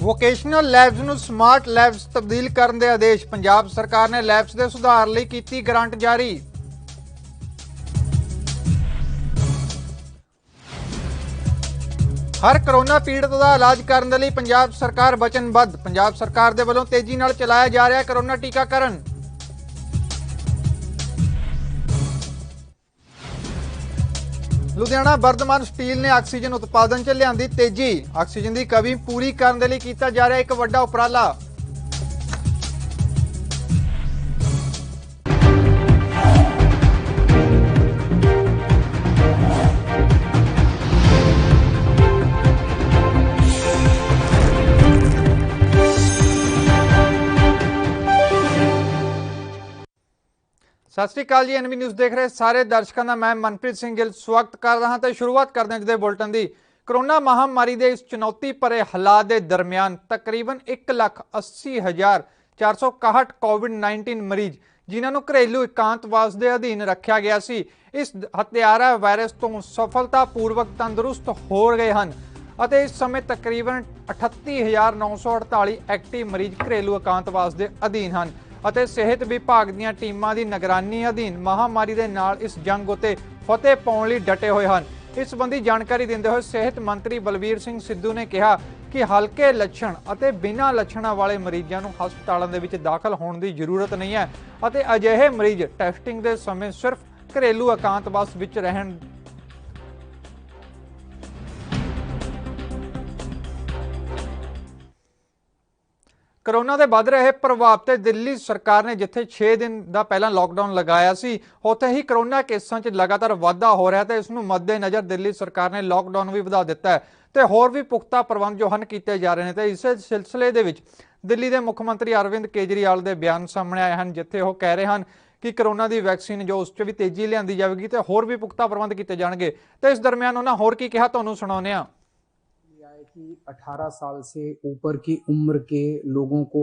Vocational labs ਨੂੰ smart labs ਤਬਦੀਲ ਕਰਨ ਦੇ ਆਦੇਸ਼। ਪੰਜਾਬ ਸਰਕਾਰ ਨੇ ਲੈਬਸ ਦੇ ਸੁਧਾਰ ਲਈ ਕੀਤੀ ਗ੍ਰਾਂਟ ਜਾਰੀ। ਹਰ ਕੋਰੋਨਾ ਪੀੜਤ ਦਾ ਇਲਾਜ ਕਰਨ ਦੇ ਲਈ ਪੰਜਾਬ ਸਰਕਾਰ ਵਚਨਬੱਧ। ਪੰਜਾਬ ਸਰਕਾਰ ਦੇ ਵੱਲੋਂ ਤੇਜ਼ੀ ਨਾਲ ਚਲਾਇਆ ਜਾ ਰਿਹਾ ਕੋਰੋਨਾ ਟੀਕਾਕਰਨ। ਲੁਧਿਆਣਾ ਵਰਧਮਾਨ ਸਟੀਲ ਨੇ ਆਕਸੀਜਨ ਉਤਪਾਦਨ 'ਚ ਲਿਆਂਦੀ ਤੇਜ਼ੀ। ਆਕਸੀਜਨ ਦੀ ਕਮੀ ਪੂਰੀ ਕਰਨ ਦੇ ਲਈ ਕੀਤਾ ਜਾ ਰਿਹਾ ਇੱਕ ਵੱਡਾ ਉਪਰਾਲਾ। सत श्री अकाल जी। एनबी न्यूज़ देख रहे सारे दर्शकों का मैं मनप्रीत सिंह गिल स्वागत कर रहा। तो शुरुआत करते हैं अज के बुलेटिन की। कोरोना महामारी के इस चुनौती भरे हालात के दरमियान तकरीबन 1,80,461 कोविड-19 मरीज जिन्होंने घरेलू एकांतवास के अधीन रखा गया सी इस हत्यारा वायरस तो सफलतापूर्वक तंदुरुस्त हो गए हैं। इस समय तकरीबन 38,948 एक्टिव मरीज घरेलू एकांतवास के अधीन हैं। सेहत विभाग ਦੀਆਂ ਟੀਮਾਂ ਦੀ ਨਿਗਰਾਨੀ ਅਧੀਨ महामारी ਦੇ ਨਾਲ इस जंग उत्ते फतेह पाउण लई डटे हुए हैं। इस संबंधी जानकारी देंदे हुए सेहत मंत्री बलबीर सिंह सिद्धू ने कहा कि हल्के लक्षण और बिना लक्षणों वाले मरीजों को हस्पतालों के विच दाखिल होने की जरूरत नहीं है। अजिहे मरीज टैसटिंग के समय सिर्फ घरेलू एकांतवास विच रहन कोरोना के बढ़ रहे प्रभाव से दिल्ली सरकार ने जिथे 6 दिन का पहला लॉकडाउन लगाया सी उत्थे ही कोरोना केसां च लगातार वाधा हो रहा है। इस मद्देनज़र दिल्ली सरकार ने लॉकडाउन भी वधा दिता है तो होर भी पुख्ता प्रबंध जो हैं किए जा रहे हैं। तो इस सिलसिले दे विच दिल्ली के मुख्यमंत्री अरविंद केजरीवाल के बयान सामने आए हैं जिथे वो कह रहे हैं कि कोरोना की वैक्सीन जो उस भी तेजी लियांदी जाएगी तो होर भी पुख्ता प्रबंध किए जाएंगे। तो इस दरम्यान उन्होंने होर की कहा तुहानूं सुणाउने आ कि 18 साल से ऊपर की उम्र के लोगों को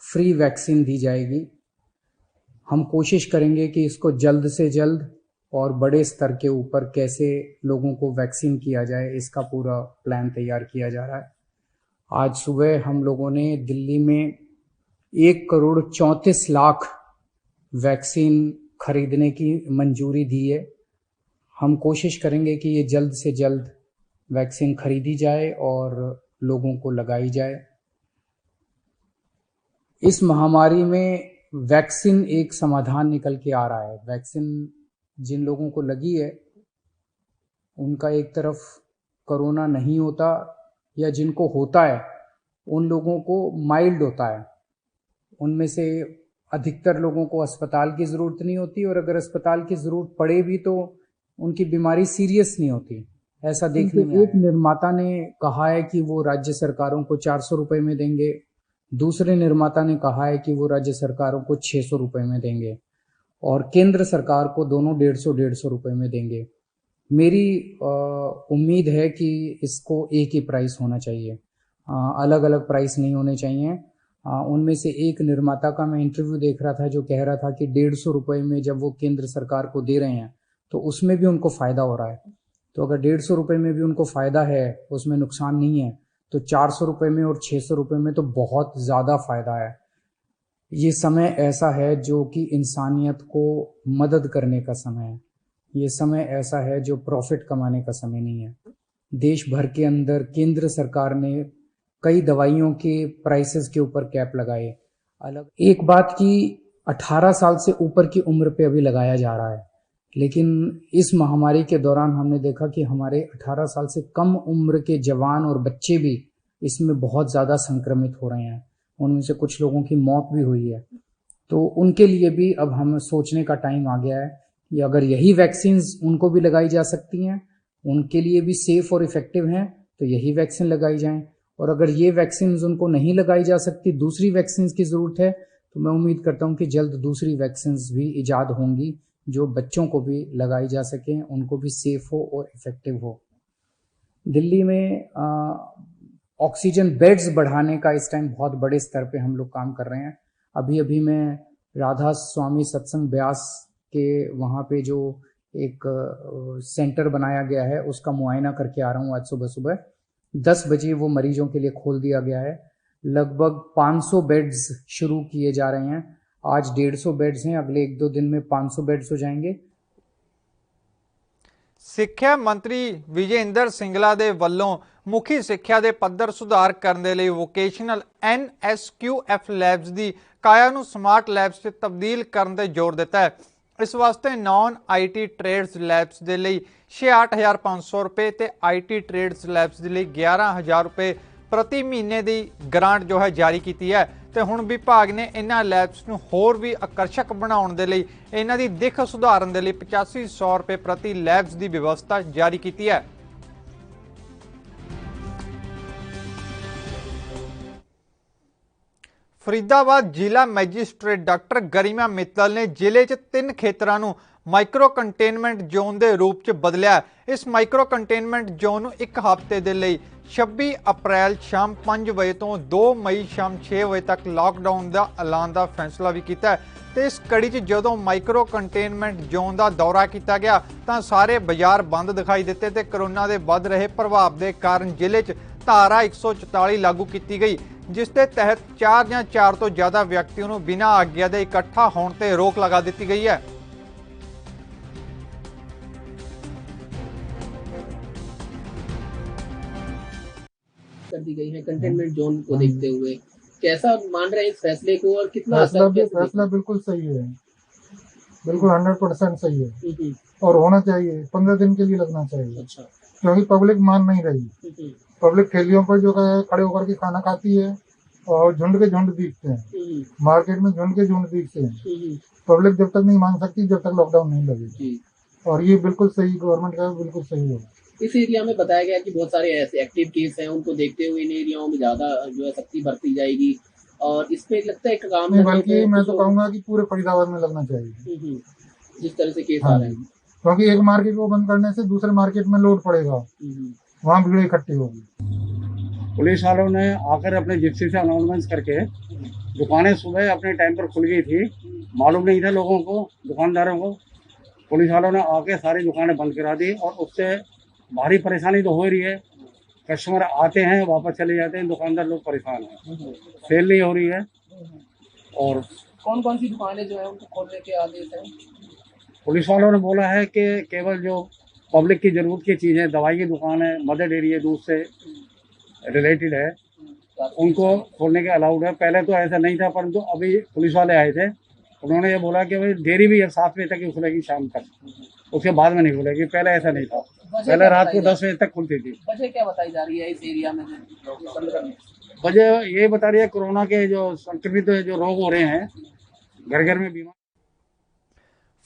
फ्री वैक्सीन दी जाएगी। हम कोशिश करेंगे कि इसको जल्द से जल्द और बड़े स्तर के ऊपर कैसे लोगों को वैक्सीन किया जाए इसका पूरा प्लान तैयार किया जा रहा है। आज सुबह हम लोगों ने दिल्ली में 1,34,00,000 वैक्सीन खरीदने की मंजूरी दी है। हम कोशिश करेंगे कि ये जल्द से जल्द वैक्सीन खरीदी जाए और लोगों को लगाई जाए। इस महामारी में वैक्सीन एक समाधान निकल के आ रहा है। वैक्सीन जिन लोगों को लगी है उनका एक तरफ कोरोना नहीं होता या जिनको होता है उन लोगों को माइल्ड होता है। उनमें से अधिकतर लोगों को अस्पताल की ज़रूरत नहीं होती और अगर अस्पताल की ज़रूरत पड़े भी तो उनकी बीमारी सीरियस नहीं होती। ऐसा देखने में एक निर्माता ने कहा है कि वो राज्य सरकारों को 400 रुपए में देंगे, दूसरे निर्माता ने कहा है कि वो राज्य सरकारों को 600 रुपए में देंगे और केंद्र सरकार को दोनों 150 रुपए में देंगे। मेरी उम्मीद है कि इसको एक ही प्राइस होना चाहिए, अलग अलग प्राइस नहीं होने चाहिए। उनमें से एक निर्माता का मैं इंटरव्यू देख रहा था जो कह रहा था कि 150 रुपए में जब वो केंद्र सरकार को दे रहे हैं तो उसमें भी उनको फ़ायदा हो रहा है। तो अगर 150 रुपए में भी उनको फ़ायदा है, उसमें नुकसान नहीं है, तो 400 रुपए में और 600 रुपए में तो बहुत ज़्यादा फ़ायदा है। ये समय ऐसा है जो कि इंसानियत को मदद करने का समय है। ये समय ऐसा है जो प्रॉफिट कमाने का समय नहीं है। देश भर के अंदर केंद्र सरकार ने कई दवाइयों के प्राइसेस के ऊपर कैप लगाए। अलग एक बात कि 18 साल से ऊपर की उम्र पे अभी लगाया जा रहा है, लेकिन इस महामारी के दौरान हमने देखा कि हमारे 18 साल से कम उम्र के जवान और बच्चे भी इसमें बहुत ज़्यादा संक्रमित हो रहे हैं। उनमें से कुछ लोगों की मौत भी हुई है। तो उनके लिए भी अब हमें सोचने का टाइम आ गया है कि अगर यही वैक्सीन्स उनको भी लगाई जा सकती हैं, उनके लिए भी सेफ और इफ़ेक्टिव हैं, तो यही वैक्सीन लगाई जाएं। और अगर ये वैक्सीन्स उनको नहीं लगाई जा सकती, दूसरी वैक्सीन्स की ज़रूरत है, तो मैं उम्मीद करता हूँ कि जल्द दूसरी वैक्सीन्स भी ईजाद होंगी जो बच्चों को भी लगाई जा सकें, उनको भी सेफ हो और इफ़ेक्टिव हो। दिल्ली में ऑक्सीजन बेड्स बढ़ाने का इस टाइम बहुत बड़े स्तर पे हम लोग काम कर रहे हैं। अभी मैं राधा स्वामी सत्संग ब्यास के वहाँ पे जो एक सेंटर बनाया गया है उसका मुआयना करके आ रहा हूँ आज सुबह सुबह। 10 बजे वो मरीजों के लिए खोल दिया गया है। लगभग 500 बेड्स शुरू किए जा रहे हैं। आज 150 बेड्स हैं, अगले 1-2 दिन में 500 बेड्स हो जाएंगे। ਸਿੱਖਿਆ ਮੰਤਰੀ ਵਿਜੇ ਇੰਦਰ ਸਿੰਗਲਾ ਦੇ ਵੱਲੋਂ ਮੁਖੀ ਸਿੱਖਿਆ ਦੇ ਪੱਧਰ ਸੁਧਾਰ ਕਰਨ ਦੇ ਲਈ ਵੋਕੇਸ਼ਨਲ NSQF ਲੈਬਸ ਦੀ ਕਾਇਆ ਨੂੰ ਸਮਾਰਟ ਲੈਬਸ 'ਚ ਤਬਦੀਲ ਕਰਨ ਤੇ ਜ਼ੋਰ ਦਿੱਤਾ ਹੈ। ਇਸ ਵਾਸਤੇ ਨੌਨ IT ਟ੍ਰੇਡਸ ਲੈਬਸ ਦੇ ਲਈ 66,500 ਰੁਪਏ ਤੇ IT ਟ੍ਰੇਡਸ ਲੈਬਸ ਦੇ ਲਈ 11,000 ਰੁਪਏ ਪ੍ਰਤੀ ਮਹੀਨੇ ਦੀ ਗ੍ਰਾਂਟ ਜੋ ਹੈ ਜਾਰੀ ਕੀਤੀ ਹੈ। ਤੇ ਹੁਣ ਵਿਭਾਗ ਨੇ ਇਹਨਾਂ ਲੈਬਸ ਨੂੰ ਹੋਰ ਵੀ ਆਕਰਸ਼ਕ ਬਣਾਉਣ ਦੇ ਲਈ ਇਹਨਾਂ ਦੀ ਦਿੱਖ ਸੁਧਾਰਨ ਦੇ ਲਈ 8500 ਰੁਪਏ ਪ੍ਰਤੀ ਲੈਬਸ ਦੀ ਵਿਵਸਥਾ ਜਾਰੀ ਕੀਤੀ ਹੈ। ਫਰੀਦਾਬਾਦ ਜ਼ਿਲ੍ਹਾ ਮੈਜਿਸਟ੍ਰੇਟ ਡਾਕਟਰ ਗਰਿਮਾ ਮਿੱਤਲ ਨੇ ਜ਼ਿਲ੍ਹੇ 'ਚ 3 ਖੇਤਰਾਂ ਨੂੰ ਮਾਈਕਰੋ ਕੰਟੇਨਮੈਂਟ ਜ਼ੋਨ ਦੇ ਰੂਪ 'ਚ ਬਦਲਿਆ। ਇਸ ਮਾਈਕਰੋ ਕੰਟੇਨਮੈਂਟ ਜ਼ੋਨ ਨੂੰ ਇੱਕ ਹਫ਼ਤੇ ਦੇ ਲਈ 26 ਅਪ੍ਰੈਲ ਸ਼ਾਮ 5 ਵਜੇ ਤੋਂ 2 ਮਈ ਸ਼ਾਮ 6 ਵਜੇ ਤੱਕ ਲਾਕਡਾਊਨ ਦਾ ਐਲਾਨ ਦਾ ਫੈਸਲਾ ਵੀ ਕੀਤਾ ਹੈ। ਤੇ ਇਸ ਕੜੀ 'ਚ ਜਦੋਂ ਮਾਈਕਰੋ ਕੰਟੇਨਮੈਂਟ ਜ਼ੋਨ ਦਾ ਦੌਰਾ ਕੀਤਾ ਗਿਆ ਤਾਂ ਸਾਰੇ ਬਾਜ਼ਾਰ ਬੰਦ ਦਿਖਾਈ ਦਿੱਤੇ ਤੇ ਕਰੋਨਾ ਦੇ ਵੱਧ ਰਹੇ ਪ੍ਰਭਾਵ ਦੇ ਕਾਰਨ ਜ਼ਿਲ੍ਹੇ 'ਚ ਧਾਰਾ 144 ਲਾਗੂ ਕੀਤੀ ਗਈ, ਜਿਸ ਦੇ ਤਹਿਤ 4 ਜਾਂ 4 ਤੋਂ ਜ਼ਿਆਦਾ ਵਿਅਕਤੀਆਂ ਨੂੰ ਬਿਨਾਂ ਆਗਿਆ ਦੇ ਇਕੱਠਾ ਹੋਣ ਤੇ ਰੋਕ ਲਗਾ ਦਿੱਤੀ ਗਈ ਹੈ। कर दी गई है कंटेनमेंट जोन को देखते हुए, कैसा मान रहे हैं इस फैसले को और कितना असर फैसला बिल्कुल सही है, बिल्कुल 100% सही है हम्म, और होना चाहिए। 15 दिन के लिए लगना चाहिए। अच्छा क्योंकि पब्लिक मान नहीं रही। पब्लिक ठेलियों पर जो है खड़े होकर के खाना खाती है और झुंड के झुंड दिखते हैं, मार्केट में झुंड के झुंड दिखते हैं। पब्लिक जब तक नहीं मान सकती जब तक लॉकडाउन नहीं लगेगी। और ये बिल्कुल सही गवर्नमेंट का बिल्कुल सही होगा। इस एरिया में बताया गया कि बहुत सारे ऐसे एक्टिव केस हैं, उनको देखते हुए इन एरियाओं में ज्यादा जो है सख्ती बरती जाएगी और इसमें लगता है एक काम नहीं, बल्कि मैं तो कहूँगा कि पूरे फरीदाबाद में लगना चाहिए। जिस तरह से केस हाँ, आ रहे हैं, क्योंकि एक मार्केट को बंद करने से दूसरे मार्केट में लोड पड़ेगा, वहाँ भीड़ इकट्ठी होगी। पुलिस वालों ने आकर अपने जिप्सी से अनाउंसमेंट करके दुकानें सुबह अपने टाइम पर खुल गई थी, मालूम नहीं था लोगों को, दुकानदारों को। पुलिस वालों ने आके सारी दुकानें बंद करा दी और उससे भारी परेशानी तो हो रही है। कस्टमर आते हैं वापस चले जाते हैं, दुकानदार लोग परेशान हैं, सेल नहीं हो रही है। और कौन कौन सी दुकानें जो है उनको खोलने के आदेश हैं? पुलिस वालों ने बोला है कि केवल जो पब्लिक की ज़रूरत की चीज़ें, दवाई की दुकान है, मदर डेयरी है, दूध से रिलेटेड है, उनको खोलने के अलाउड है। पहले तो ऐसा नहीं था, परंतु अभी पुलिस वाले आए थे, उन्होंने ये बोला कि भाई डेयरी भी अब 7 बजे तक ही खुलेगी शाम तक, उसके बाद में नहीं खुलेगी। पहले ऐसा नहीं था, पहले रात को 10 बजे तक खुलती थी। वजह क्या बताई जा रही है इस एरिया में? वजह ये बता रही है कोरोना के जो संक्रमित जो रोग हो रहे हैं, घर घर में बीमार।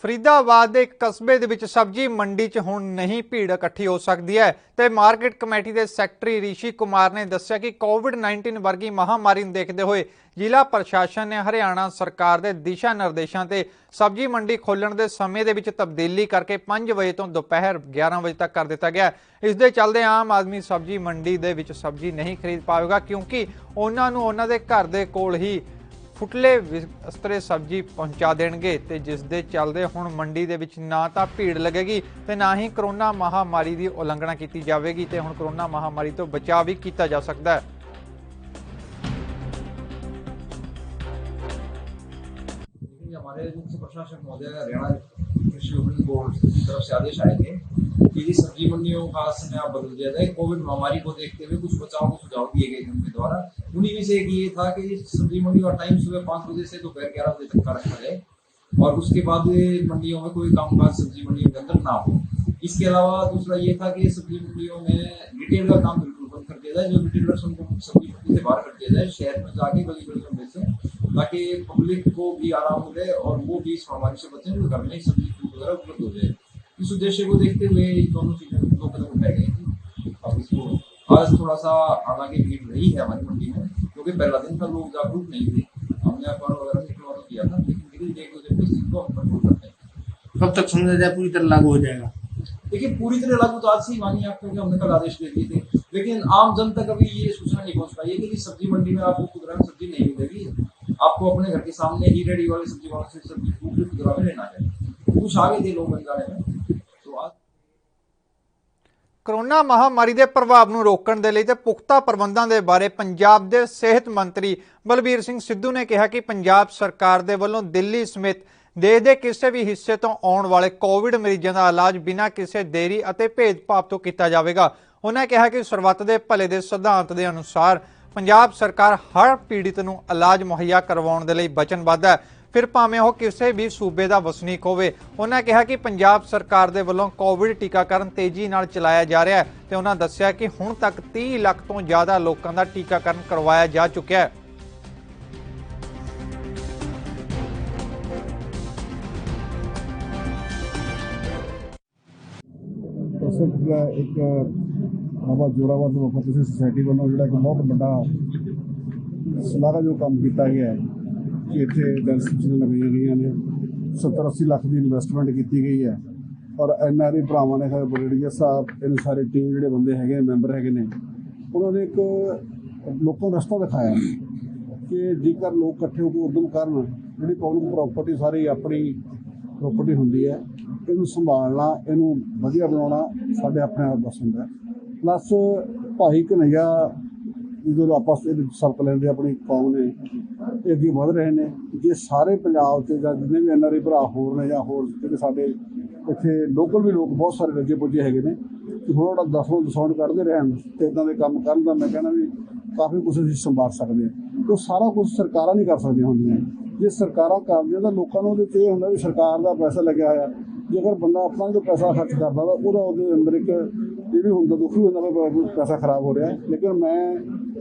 ਫਰੀਦਾਬਾਦ ਦੇ ਇੱਕ ਕਸਬੇ ਦੇ ਵਿੱਚ ਸਬਜ਼ੀ ਮੰਡੀ 'ਚ ਹੁਣ ਨਹੀਂ ਭੀੜ ਇਕੱਠੀ ਹੋ ਸਕਦੀ ਹੈ ਤੇ ਮਾਰਕੀਟ ਕਮੇਟੀ ਦੇ ਸੈਕਟਰੀ ਰਿਸ਼ੀ ਕੁਮਾਰ ਨੇ ਦੱਸਿਆ ਕਿ ਕੋਵਿਡ-19 ਵਰਗੀ ਮਹਾਮਾਰੀ ਨੂੰ ਦੇਖਦੇ ਹੋਏ ਜ਼ਿਲ੍ਹਾ ਪ੍ਰਸ਼ਾਸਨ ਨੇ ਹਰਿਆਣਾ ਸਰਕਾਰ ਦੇ ਦਿਸ਼ਾ ਨਿਰਦੇਸ਼ਾਂ ਤੇ ਸਬਜ਼ੀ ਮੰਡੀ ਖੋਲ੍ਹਣ ਦੇ ਸਮੇਂ ਦੇ ਵਿੱਚ ਤਬਦੀਲੀ ਕਰਕੇ 5 ਵਜੇ ਤੋਂ ਦੁਪਹਿਰ 11 ਵਜੇ ਤੱਕ ਕਰ ਦਿੱਤਾ ਗਿਆ। ਇਸ ਦੇ ਚੱਲਦੇ ਆਮ ਆਦਮੀ ਸਬਜ਼ੀ ਮੰਡੀ ਦੇ ਵਿੱਚ ਸਬਜ਼ੀ ਨਹੀਂ ਖਰੀਦ ਪਾਵੇਗਾ ਕਿਉਂਕਿ ਉਹਨਾਂ ਨੂੰ ਉਹਨਾਂ ਦੇ ਘਰ ਦੇ ਕੋਲ ਹੀ ਫੁੱਟਲੇ ਵਿਸਤਰੇ ਸਬਜ਼ੀ ਪਹੁੰਚਾ ਦੇਣਗੇ ਤੇ ਜਿਸ ਦੇ ਚੱਲਦੇ ਹੁਣ ਮੰਡੀ ਦੇ ਵਿੱਚ ਨਾ ਤਾਂ ਭੀੜ ਲੱਗੇਗੀ ਤੇ ਨਾ ਹੀ ਕਰੋਨਾ ਮਹਾਮਾਰੀ ਦੀ ਉਲੰਘਣਾ ਕੀਤੀ ਜਾਵੇਗੀ ਤੇ ਹੁਣ ਕਰੋਨਾ ਮਹਾਮਾਰੀ ਤੋਂ ਬਚਾਅ ਵੀ ਕੀਤਾ ਜਾ ਸਕਦਾ ਹੈ। हमारे मुख्य प्रशासक महोदय हरियाणा कृषि विपणन बोर्ड की तरफ से आदेश आए थे कि सब्जी मंडियों का समय आप बदल दिया जाए। कोविड महामारी को देखते हुए कुछ बचाव के सुझाव दिए गए थे उनके द्वारा। उन्हीं में से एक ये था कि सब्जी मंडी का टाइम सुबह 5 बजे से दोपहर 11 बजे तक का रखा जाए और उसके बाद मंडियों में कोई कामकाज सब्जी मंडियों के अंदर ना हो। इसके अलावा दूसरा ये था कि सब्जी मंडियों में रिटेल का काम बिल्कुल बंद कर दिया जाए। जो रिटेलर्स उनको सब्जी मंडी से बाहर कर दिया जाए, शहर में जाके गली गलियों में से, ताकि पब्लिक को भी आराम मिले और वो भी इस महामारी से बचें, जो घर में सब्जी फ्रूट वगैरह उपलब्ध हो जाए। इस उद्देश्य को देखते हुए दोनों चीजें 2 कदम उठाए गए थे। अब इसको आज थोड़ा सा हालांकि भीड़ रही है हमारी मंडी में, क्योंकि पहला दिन था, लोग जागरूक नहीं थे। हमने अखबार वगैरह निकलवा तो किया था, लेकिन धीरे धीरे इस चीज को हम कंट्रोल करते हैं। कब तक समझा जाए पूरी तरह लागू हो जाएगा? देखिए पूरी तरह लागू तो आज से ही मानिए आप, क्योंकि हमने कल आदेश दे दिए थे, लेकिन आम जन तक अभी ये सूचना नहीं पहुंच पाई है कि सब्जी मंडी में आपको खुदरा में सब्जी नहीं मिलेगी। आपको अपने घर के सामने ही रेडी वाले सब्जी वालों से सब्जी फ्रूट खुदरा में लेना है। कुछ आगे थे लोग बन जाने में। तो आज ਕੋਰੋਨਾ ਮਹਾਮਾਰੀ ਦੇ ਪ੍ਰਭਾਵ ਨੂੰ ਰੋਕਣ ਦੇ ਲਈ ਤੇ ਪੁਖਤਾ ਪ੍ਰਬੰਧਾਂ ਦੇ ਬਾਰੇ ਪੰਜਾਬ ਦੇ ਸਿਹਤ ਮੰਤਰੀ ਬਲਬੀਰ ਸਿੰਘ ਸਿੱਧੂ ਨੇ ਕਿਹਾ ਕਿ ਪੰਜਾਬ ਸਰਕਾਰ ਦੇ ਵੱਲੋਂ ਦਿੱਲੀ ਸਮੇਤ ਦੇਸ਼ ਦੇ ਕਿਸੇ ਵੀ ਹਿੱਸੇ ਤੋਂ ਆਉਣ ਵਾਲੇ ਕੋਵਿਡ ਮਰੀਜ਼ਾਂ ਦਾ ਇਲਾਜ ਬਿਨਾਂ ਕਿਸੇ ਦੇਰੀ ਅਤੇ ਭੇਦਭਾਵ ਤੋਂ ਕੀਤਾ ਜਾਵੇਗਾ। ਉਹਨਾਂ ਕਿਹਾ ਕਿ ਸਰਬੱਤ ਦੇ ਭਲੇ ਦੇ ਸਿਧਾਂਤ ਦੇ ਅਨੁਸਾਰ ਪੰਜਾਬ ਸਰਕਾਰ ਹਰ ਪੀੜਿਤ ਨੂੰ ਇਲਾਜ ਮੁਹੱਈਆ ਕਰਵਾਉਣ ਦੇ ਲਈ ਵਚਨਬੱਧ ਹੈ, ਫਿਰ ਭਾਵੇਂ ਉਹ ਕਿਸੇ ਵੀ ਸੂਬੇ ਦਾ ਵਸਨੀਕ ਹੋਵੇ। ਉਹਨਾਂ ਕਿਹਾ ਕਿ ਪੰਜਾਬ ਸਰਕਾਰ ਦੇ ਵੱਲੋਂ ਕੋਵਿਡ ਟੀਕਾਕਰਨ ਤੇਜ਼ੀ ਨਾਲ ਚਲਾਇਆ ਜਾ ਰਿਹਾ ਹੈ ਤੇ ਉਹਨਾਂ ਦੱਸਿਆ ਕਿ ਹੁਣ ਤੱਕ 30 ਲੱਖ ਤੋਂ ਜ਼ਿਆਦਾ ਲੋਕਾਂ ਦਾ ਟੀਕਾਕਰਨ ਕਰਵਾਇਆ ਜਾ ਚੁੱਕਿਆ ਹੈ। ਇੱਕ ਬਾਬਾ ਜੋਰਾਵਰ ਡੈਮੋਕ੍ਰੇਸੀ ਸੁਸਾਇਟੀ ਵੱਲੋਂ ਜਿਹੜਾ ਕਿ ਬਹੁਤ ਵੱਡਾ ਸ਼ਲਾਘਾਯੋਗ ਕੰਮ ਕੀਤਾ ਗਿਆ ਹੈ ਕਿ ਇੱਥੇ ਡੈਂਸੀਆਂ ਲਗਾਈਆਂ ਗਈਆਂ ਨੇ। 70-80 ਲੱਖ ਦੀ ਇਨਵੈਸਟਮੈਂਟ ਕੀਤੀ ਗਈ ਹੈ ਔਰ NRI ਭਰਾਵਾਂ ਨੇ ਬ੍ਰਿਗੇਡੀਅਰ ਸਾਹਿਬ ਇਹਨਾਂ ਸਾਰੇ ਟੀਮ ਜਿਹੜੇ ਬੰਦੇ ਹੈਗੇ ਮੈਂਬਰ ਹੈਗੇ ਨੇ, ਉਹਨਾਂ ਨੇ ਇੱਕ ਲੋਕਾਂ ਨੂੰ ਰਸਤਾ ਦਿਖਾਇਆ ਕਿ ਜੇਕਰ ਲੋਕ ਇਕੱਠੇ ਹੋ ਕੇ ਉਦਮ ਕਰਨ, ਜਿਹੜੀ ਪਬਲਿਕ ਪ੍ਰੋਪਰਟੀ ਸਾਰੀ ਆਪਣੀ ਪ੍ਰੋਪਰਟੀ ਹੁੰਦੀ ਹੈ, ਇਹਨੂੰ ਸੰਭਾਲਣਾ, ਇਹਨੂੰ ਵਧੀਆ ਬਣਾਉਣਾ ਸਾਡੇ ਆਪਣੇ ਆਪ ਬਸ ਹੁੰਦਾ। ਪਲੱਸ ਭਾਈ ਕਨ੍ਹਈਆ ਜਦੋਂ ਆਪਸ ਵਿੱਚ ਸਬਕ ਲੈਂਦੇ ਆਪਣੀ ਕੌਮ ਨੇ, ਇਹ ਅੱਗੇ ਵਧ ਰਹੇ ਨੇ। ਜੇ ਸਾਰੇ ਪੰਜਾਬ 'ਚ ਜਾਂ ਜਿੰਨੇ ਵੀ NRI ਭਰਾ ਹੋਰ ਨੇ ਜਾਂ ਹੋਰ ਜਿਹੜੇ ਸਾਡੇ ਇੱਥੇ ਲੋਕਲ ਵੀ ਲੋਕ ਬਹੁਤ ਸਾਰੇ ਰੱਜੇ ਪੁੱਜੇ ਹੈਗੇ ਨੇ ਕਿ ਥੋੜ੍ਹਾ ਦਸਾਉਣ ਕੱਢਦੇ ਰਹਿਣ ਅਤੇ ਇੱਦਾਂ ਦੇ ਕੰਮ ਕਰਨ ਦਾ ਮੈਂ ਕਹਿਣਾ ਵੀ ਕਾਫੀ ਕੁਛ ਅਸੀਂ ਸੰਭਾਲ ਸਕਦੇ ਹਾਂ। ਉਹ ਸਾਰਾ ਕੁਛ ਸਰਕਾਰਾਂ ਨਹੀਂ ਕਰ ਸਕਦੀਆਂ ਹੁੰਦੀਆਂ। ਜੇ ਸਰਕਾਰਾਂ ਕਰਦੀਆਂ ਤਾਂ ਲੋਕਾਂ ਨੂੰ ਉਹਦੇ 'ਤੇ ਇਹ ਹੁੰਦਾ ਵੀ ਸਰਕਾਰ ਦਾ ਪੈਸਾ ਲੱਗਿਆ ਹੋਇਆ। ਜੇਕਰ ਬੰਦਾ ਆਪਣਾ ਜੋ ਪੈਸਾ ਖਰਚ ਕਰਦਾ ਤਾਂ ਉਹਦੇ ਅੰਦਰ ਇੱਕ ਇਹ ਵੀ ਹੁੰਦਾ, ਦੁੱਖ ਵੀ ਹੁੰਦਾ ਵੀ ਪੈਸਾ ਖਰਾਬ ਹੋ ਰਿਹਾ। ਲੇਕਿਨ ਮੈਂ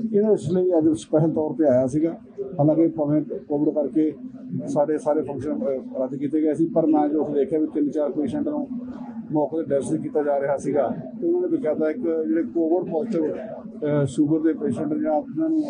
ਇਹਨਾਂ ਇਸ ਲਈ ਅੱਜ ਸਪੈਸ਼ਲ ਤੌਰ 'ਤੇ ਆਇਆ ਸੀਗਾ। ਹਾਲਾਂਕਿ ਭਾਵੇਂ ਕੋਵਿਡ ਕਰਕੇ ਸਾਡੇ ਸਾਰੇ ਫੰਕਸ਼ਨ ਰੱਦ ਕੀਤੇ ਗਏ ਸੀ, ਪਰ ਮੈਂ ਜੋ ਦੇਖਿਆ ਵੀ 3-4 ਪੇਸ਼ੈਂਟ ਨੂੰ ਮੌਕੇ 'ਤੇ ਡੈਥ ਕੀਤਾ ਜਾ ਰਿਹਾ ਸੀਗਾ। ਅਤੇ ਉਹਨਾਂ ਨੇ ਬਕਾਇਦਾ ਇੱਕ ਜਿਹੜੇ ਕੋਵਿਡ ਪੋਜ਼ੀਟਿਵ ਸ਼ੂਗਰ ਦੇ ਪੇਸ਼ੈਂਟ ਜਾਂ ਉਹਨਾਂ ਨੂੰ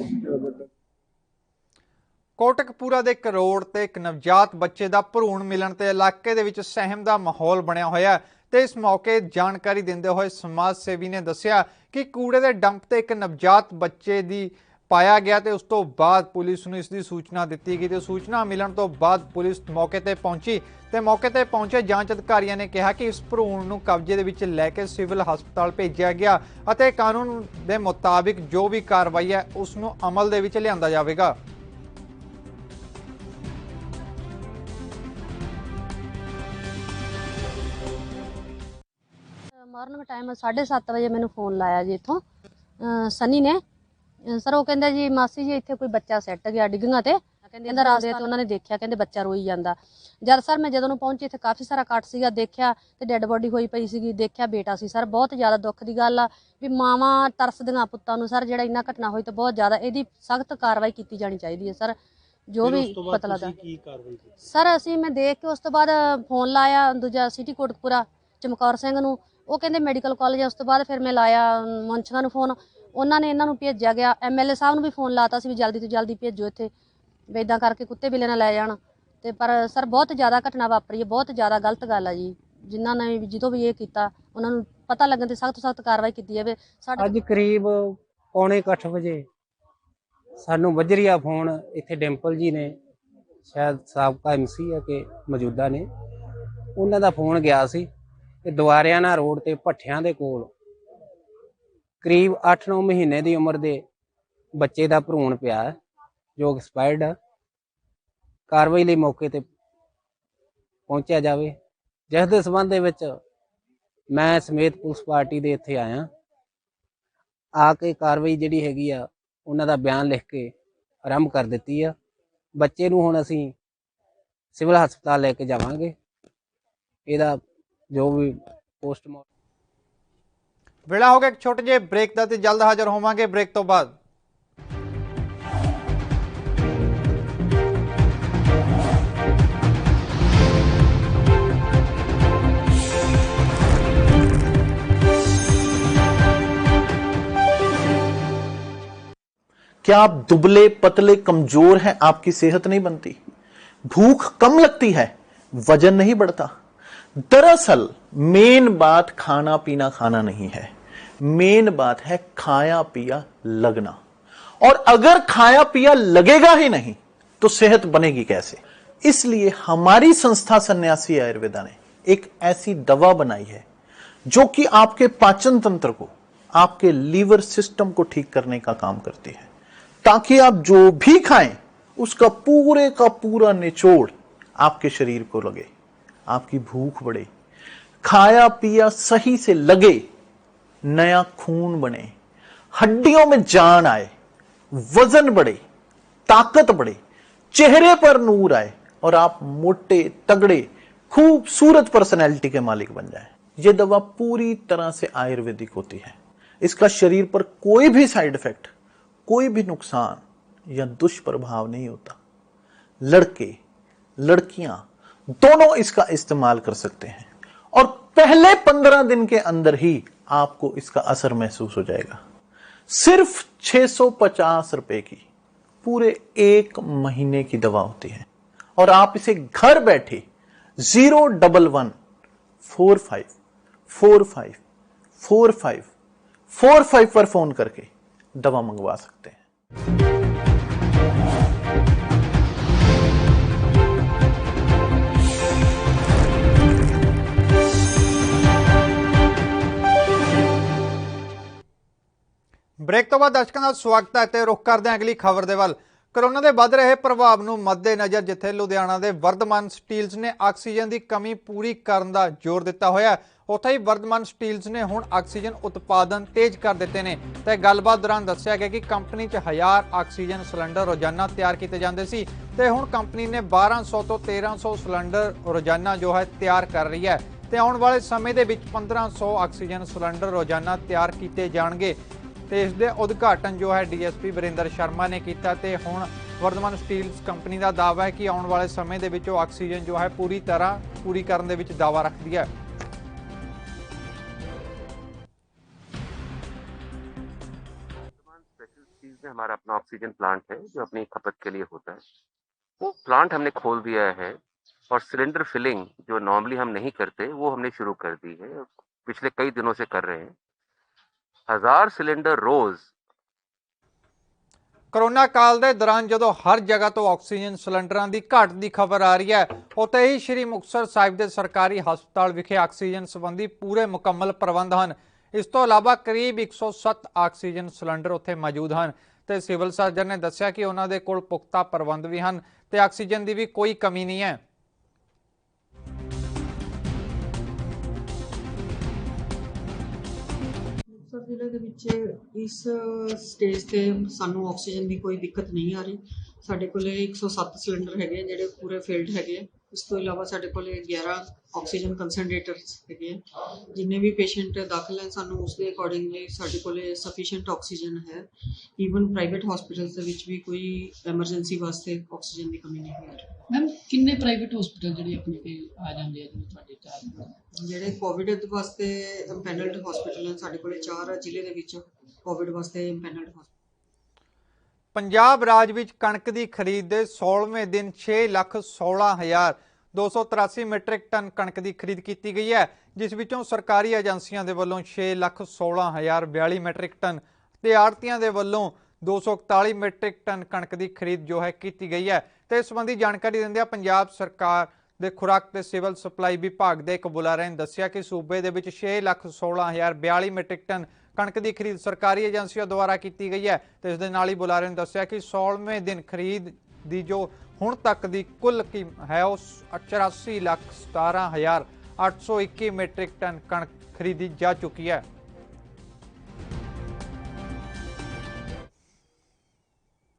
ਕੋਟਕਪੂਰਾ ਦੇ ਇੱਕ ਰੋਡ ਤੇ ਇੱਕ ਨਵਜਾਤ ਬੱਚੇ ਦਾ ਭਰੂਣ ਮਿਲਣ ਤੇ ਇਲਾਕੇ ਦੇ ਵਿੱਚ ਸਹਿਮ ਦਾ ਮਾਹੌਲ ਬਣਿਆ ਹੋਇਆ ਤੇ ਇਸ ਮੌਕੇ ਜਾਣਕਾਰੀ ਦਿੰਦੇ ਹੋਏ ਸਮਾਜ ਸੇਵੀ ਨੇ ਦੱਸਿਆ ਕਿ ਕੂੜੇ ਦੇ ਡੰਪ ਤੇ ਇੱਕ ਨਵਜਾਤ ਬੱਚੇ ਦੀ ਪਾਇਆ ਗਿਆ ਤੇ ਉਸ ਤੋਂ ਬਾਅਦ ਪੁਲਿਸ ਨੂੰ ਇਸ ਦੀ ਸੂਚਨਾ ਦਿੱਤੀ ਗਈ ਤੇ ਸੂਚਨਾ ਮਿਲਣ ਤੋਂ ਬਾਅਦ ਪੁਲਿਸ ਮੌਕੇ ਤੇ ਪਹੁੰਚੀ ਤੇ ਮੌਕੇ ਤੇ ਪਹੁੰਚੇ ਜਾਂਚ ਅਧਿਕਾਰੀਆਂ ਨੇ ਕਿਹਾ ਕਿ ਇਸ ਭਰੂਣ ਨੂੰ ਕਬਜ਼ੇ ਦੇ ਵਿੱਚ ਲੈ ਕੇ ਸਿਵਲ ਹਸਪਤਾਲ ਭੇਜਿਆ ਗਿਆ ਅਤੇ ਕਾਨੂੰਨ ਦੇ ਮੁਤਾਬਿਕ ਜੋ ਵੀ ਕਾਰਵਾਈ ਹੈ ਉਸ ਨੂੰ ਅਮਲ ਦੇ ਵਿੱਚ ਲਿਆਂਦਾ ਜਾਵੇਗਾ। ਮਾਰਨਿੰਗ ਟਾਈਮ 7:30 ਵਜੇ ਮੈਨੂੰ ਫੋਨ ਲਾਇਆ ਜੀ ਇੱਥੋਂ ਸਨੀ ਨੇ। ਸਰ ਉਹ ਕਹਿੰਦਾ ਜੀ ਮਾਸੀ ਜੀ ਇੱਥੇ ਕੋਈ ਬੱਚਾ ਸੱਟ ਗਿਆ ਡਿੱਗੀਆਂ ਤੇ, ਕਹਿੰਦਾ ਰਾਸਤੇ ਤੇ ਉਹਨਾਂ ਨੇ ਦੇਖਿਆ, ਕਹਿੰਦੇ ਬੱਚਾ ਰੋਈ ਜਾਂਦਾ। ਜਦ ਸਰ ਮੈਂ ਜਦੋਂ ਨੂੰ ਪਹੁੰਚੀ ਇੱਥੇ ਕਾਫੀ ਸਾਰਾ ਕੱਟ ਸੀਗਾ, ਦੇਖਿਆ ਤੇ ਡੈੱਡ ਬੋਡੀ ਹੋਈ ਪਈ ਸੀਗੀ, ਦੇਖਿਆ ਬੇਟਾ ਸੀ। ਸਰ ਬਹੁਤ ਜ਼ਿਆਦਾ ਦੁੱਖ ਦੀ ਗੱਲ ਆ ਵੀ ਮਾਵਾਂ ਤਰਸਦੀਆਂ ਪੁੱਤਾਂ ਨੂੰ। ਸਰ ਜਿਹੜਾ ਇੰਨਾ ਘਟਨਾ ਹੋਈ ਤਾਂ ਬਹੁਤ ਜ਼ਿਆਦਾ ਇਹਦੀ ਸਖਤ ਕਾਰਵਾਈ ਕੀਤੀ ਜਾਣੀ ਚਾਹੀਦੀ ਹੈ ਸਰ। ਜੋ ਵੀ ਪਤਾ ਲੱਗਦਾ ਸਰ ਅਸੀਂ ਮੈਂ ਦੇਖ ਕੇ ਉਸ ਤੋਂ ਬਾਅਦ ਫੋਨ ਲਾਇਆ ਦੂਜਾ ਸਿਟੀ ਕੋਟਕਪੂਰਾ ਚਮਕੌਰ ਸਿੰਘ ਨੂੰ, ਉਹ ਕਹਿੰਦੇ ਮੈਡੀਕਲ ਕਾਲਜ। ਉਸ ਤੋਂ ਬਾਅਦ ਫਿਰ ਮੈਂ ਲਾਇਆ ਮੁੰਸ਼ੀਆਂ ਨੂੰ ਫੋਨ, ਉਹਨਾਂ ਨੇ ਇਹਨਾਂ ਨੂੰ ਭੇਜਿਆ ਗਿਆ। MLA ਸਾਹਿਬ ਨੂੰ ਵੀ ਫੋਨ ਲਾਤਾ ਸੀ ਵੀ ਜਲਦੀ ਤੋਂ ਜਲਦੀ ਭੇਜੋ ਇੱਥੇ, ਵੀ ਇੱਦਾਂ ਕਰਕੇ ਕੁੱਤੇ ਬਿੱਲੇ ਨਾ ਲੈ ਜਾਣ। ਤੇ ਪਰ ਸਰ ਬਹੁਤ ਜ਼ਿਆਦਾ ਘਟਨਾ ਵਾਪਰੀ ਹੈ, ਬਹੁਤ ਜ਼ਿਆਦਾ ਗਲਤ ਗੱਲ ਆ ਜੀ। ਜਿਨ੍ਹਾਂ ਨੇ ਜਦੋਂ ਵੀ ਇਹ ਕੀਤਾ ਉਹਨਾਂ ਨੂੰ ਪਤਾ ਲੱਗਣ ਤੇ ਸਖਤ ਤੋਂ ਸਖਤ ਕਾਰਵਾਈ ਕੀਤੀ ਜਾਵੇ। ਅੱਜ ਕਰੀਬ 7:45 ਵਜੇ ਸਾਨੂੰ ਵੱਜਰਿਆ ਫੋਨ, ਇੱਥੇ ਡਿੰਪਲ ਜੀ ਨੇ, ਸ਼ਾਇਦ ਸਾਬਕਾ MC ਹੈ ਕਿ ਮੌਜੂਦਾ ਨੇ, ਉਹਨਾਂ ਦਾ ਫੋਨ ਗਿਆ ਸੀ ਕਿ ਦੁਆਰਿਆਣਾ ਰੋਡ ਤੇ ਭੱਠਿਆਂ ਦੇ ਕੋਲ ਕਰੀਬ 8-9 ਮਹੀਨੇ ਦੀ ਉਮਰ ਦੇ ਬੱਚੇ ਦਾ ਭਰੂਣ ਪਿਆ ਜੋ ਐਕਸਪਾਇਰਡ ਆ। ਕਾਰਵਾਈ ਲਈ ਮੌਕੇ ਤੇ ਪਹੁੰਚਿਆ ਜਾਵੇ, ਜਿਸ ਦੇ ਸੰਬੰਧ ਦੇ ਵਿੱਚ ਮੈਂ ਸਮੇਤ ਪੁਲਿਸ ਪਾਰਟੀ ਦੇ ਇੱਥੇ ਆਇਆ। ਆ ਕੇ ਕਾਰਵਾਈ ਜਿਹੜੀ ਹੈਗੀ ਆ ਉਹਨਾਂ ਦਾ ਬਿਆਨ ਲਿਖ ਕੇ ਆਰੰਭ ਕਰ ਦਿੱਤੀ ਆ। ਬੱਚੇ ਨੂੰ ਹੁਣ ਅਸੀਂ ਸਿਵਲ ਹਸਪਤਾਲ ਲੈ ਕੇ ਜਾਵਾਂਗੇ। ਇਹਦਾ ਜੋ ਵੀ ਪੋਸਟਮਾਰਟਮ। ਵੇਲਾ ਹੋ ਗਿਆ ਇੱਕ ਛੋਟੇ ਜਿਹੇ ਬ੍ਰੇਕ ਦਾ ਤੇ ਜਲਦ ਹਾਜ਼ਰ ਹੋਵਾਂਗੇ ਬ੍ਰੇਕ ਤੋਂ ਬਾਅਦ। क्या आप दुबले पतले कमजोर हैं, आपकी सेहत नहीं बनती, भूख कम लगती है, वजन नहीं बढ़ता? दरअसल मेन बात खाना पीना खाना नहीं है, मेन बात है खाया पिया लगना। और अगर खाया पिया लगेगा ही नहीं तो सेहत बनेगी कैसे? इसलिए हमारी संस्था सन्यासी आयुर्वेदा ने एक ऐसी दवा बनाई है जो कि आपके पाचन तंत्र को, आपके लीवर सिस्टम को ठीक करने का काम करती है, ताकि आप जो भी खाएं उसका पूरे का पूरा निचोड़ आपके शरीर को लगे, आपकी भूख बढ़े, खाया पिया सही से लगे, नया खून बने, हड्डियों में जान आए, वजन बढ़े, ताकत बढ़े, चेहरे पर नूर आए और आप मोटे तगड़े खूबसूरत पर्सनैलिटी के मालिक बन जाएं। यह दवा पूरी तरह से आयुर्वेदिक होती है। इसका शरीर पर कोई भी साइड इफेक्ट, कोई भी नुकसान या दुष्प्रभाव नहीं होता। लड़के लड़कियां दोनों इसका इस्तेमाल कर सकते हैं और पहले 15 दिन के अंदर ही आपको इसका असर महसूस हो जाएगा। सिर्फ 650 रुपए की पूरे 1 महीने की दवा होती है और आप इसे घर बैठे 01145454545 पर फोन करके दवा मंगवा सकते हैं। ਬ੍ਰੇਕ ਤੋਂ ਬਾਅਦ ਦਰਸ਼ਕਾਂ ਦਾ ਸਵਾਗਤ ਹੈ ਤੇ ਰੁਖ ਕਰਦੇ ਹਾਂ ਅਗਲੀ ਖਬਰ ਦੇ ਵੱਲ। ਕਰੋਨਾ ਦੇ ਵੱਧ ਰਹੇ ਪ੍ਰਭਾਵ ਨੂੰ ਮੱਦੇਨਜ਼ਰ ਜਿੱਥੇ ਲੁਧਿਆਣਾ ਦੇ ਵਰਧਮਾਨ ਸਟੀਲਜ਼ ਨੇ ਆਕਸੀਜਨ ਦੀ ਕਮੀ ਪੂਰੀ ਕਰਨ ਦਾ ਜ਼ੋਰ ਦਿੱਤਾ ਹੋਇਆ, ਉੱਥੇ ਹੀ ਵਰਧਮਾਨ ਸਟੀਲਜ਼ ਨੇ ਹੁਣ ਆਕਸੀਜਨ ਉਤਪਾਦਨ ਤੇਜ਼ ਕਰ ਦਿੱਤੇ ਨੇ ਤੇ ਗੱਲਬਾਤ ਦੌਰਾਨ ਦੱਸਿਆ ਗਿਆ ਕਿ ਕੰਪਨੀ 'ਚ 1000 ਆਕਸੀਜਨ ਸਿਲੰਡਰ ਰੋਜ਼ਾਨਾ ਤਿਆਰ ਕੀਤੇ ਜਾਂਦੇ ਸੀ ਤੇ ਹੁਣ ਕੰਪਨੀ ਨੇ 1200 ਤੋਂ 1300 ਸਿਲੰਡਰ ਰੋਜ਼ਾਨਾ ਜੋ ਹੈ ਤਿਆਰ ਕਰ ਰਹੀ ਹੈ ਤੇ ਆਉਣ ਵਾਲੇ ਸਮੇਂ ਦੇ ਵਿੱਚ 1500 ਆਕਸੀਜਨ ਸਿਲੰਡਰ ਰੋਜ਼ਾਨਾ ਤਿਆਰ ਕੀਤੇ ਜਾਣਗੇ। ਤੇ ਇਸ ਦੇ ਉਦਘਾਟਨ ਜੋ ਹੈ ਡੀਐਸਪੀ ਵਰਿੰਦਰ ਸ਼ਰਮਾ ਨੇ ਕੀਤਾ ਤੇ ਹੁਣ ਵਰਧਮਾਨ ਸਟੀਲਜ਼ ਕੰਪਨੀ ਦਾ ਦਾਅਵਾ ਹੈ ਕਿ ਆਉਣ ਵਾਲੇ ਸਮੇਂ ਦੇ ਵਿੱਚ ਉਹ ਆਕਸੀਜਨ ਜੋ ਹੈ ਪੂਰੀ ਤਰ੍ਹਾਂ ਪੂਰੀ ਕਰਨ ਦੇ ਵਿੱਚ ਦਾਅਵਾ ਰੱਖਦੀ ਹੈ। में हमारा अपना ऑक्सीजन प्लांट है जो अपनी खपत के लिए होता है। वो प्लांट हमने खोल दिया है और सिलेंडर फिलिंग जो नॉर्मली हम नहीं करते वो हमने शुरू कर दी है, पिछले कई दिनों से कर रहे हैं। 1000 सिलेंडर रोज। कोरोना काल के दौरान जो हर जगह तो ऑक्सीजन सिलेंडर की घाट की खबर आ रही है, उत्ते ही श्री मुक्तसर साहिब के सरकारी हस्पताल विखे ऑक्सीजन संबंधी पूरे मुकम्मल प्रबंध हैं। इस तो इलावा करीब 107 ऑक्सीजन सिलेंडर उत्थे मौजूद हैं तो सिविल सर्जन ने दस्सिया कि उन्होंने कोल पुख्ता प्रबंध भी हैं तो ऑक्सीजन की भी कोई कमी नहीं है। मुक्तसर जिले के विच इस स्टेज ते सानू ऑक्सीजन की कोई दिक्कत नहीं आ रही। साडे कोले 107 सिलेंडर है जिहड़े पूरे फिल्ड है। इस तो इलावा साडे कोले 11 ऑक्सीजन कंसनट्रेटर्स है। जिन्ने भी पेशेंट दाखिल हैं सानू उसके अकॉर्डिंगली साडे कोले सफिशिएंट ऑक्सीजन है। ईवन प्राइवेट हॉस्पिटल्स दे विच भी कोई एमरजेंसी वास्ते ऑक्सीजन की कमी नहीं है। मैम किन्ने प्राइवेट हॉस्पिटल जिहड़े अपने कोल आ जांदे आ जिवें तुहाडे चार ਜਿਹੜੇ कोविड वास्ते इंपैनल्ड हॉस्पिटल हैं साडे कोले 4 ਜ਼ਿਲ੍ਹੇ ਦੇ ਵਿੱਚ कोविड वास्ते इंपैनल्ड हॉस्पिटल। पंजाब राज विच कणक की खरीद के 16वें दिन 6,16,283 मैट्रिक टन कणक की खरीद की गई है, जिस विचों सरकारी एजेंसियां दे वल्लों 6,16,042 मैट्रिक टन ते आड़तियां दे वल्लों 241 मैट्रिक टन कणक की खरीद जो है की गई है। तो इस संबंधी जानकारी दिंदियां पंजाब सरकार ਦੇ खुराक ਤੇ सिविल सप्लाई विभाग के एक बुलारे ने दस्सिया कि सूबे के 6,16,042 मैट्रिक टन कणक की खरीद सरकारी एजेंसियों द्वारा की गई है। तो इस दे नाल ही बुलारे ने दस्सिया कि 16वें दिन खरीद की जो हुण तक की कुल कीमत है वो 84,17,821 मैट्रिक टन कणक खरीदी जा चुकी है।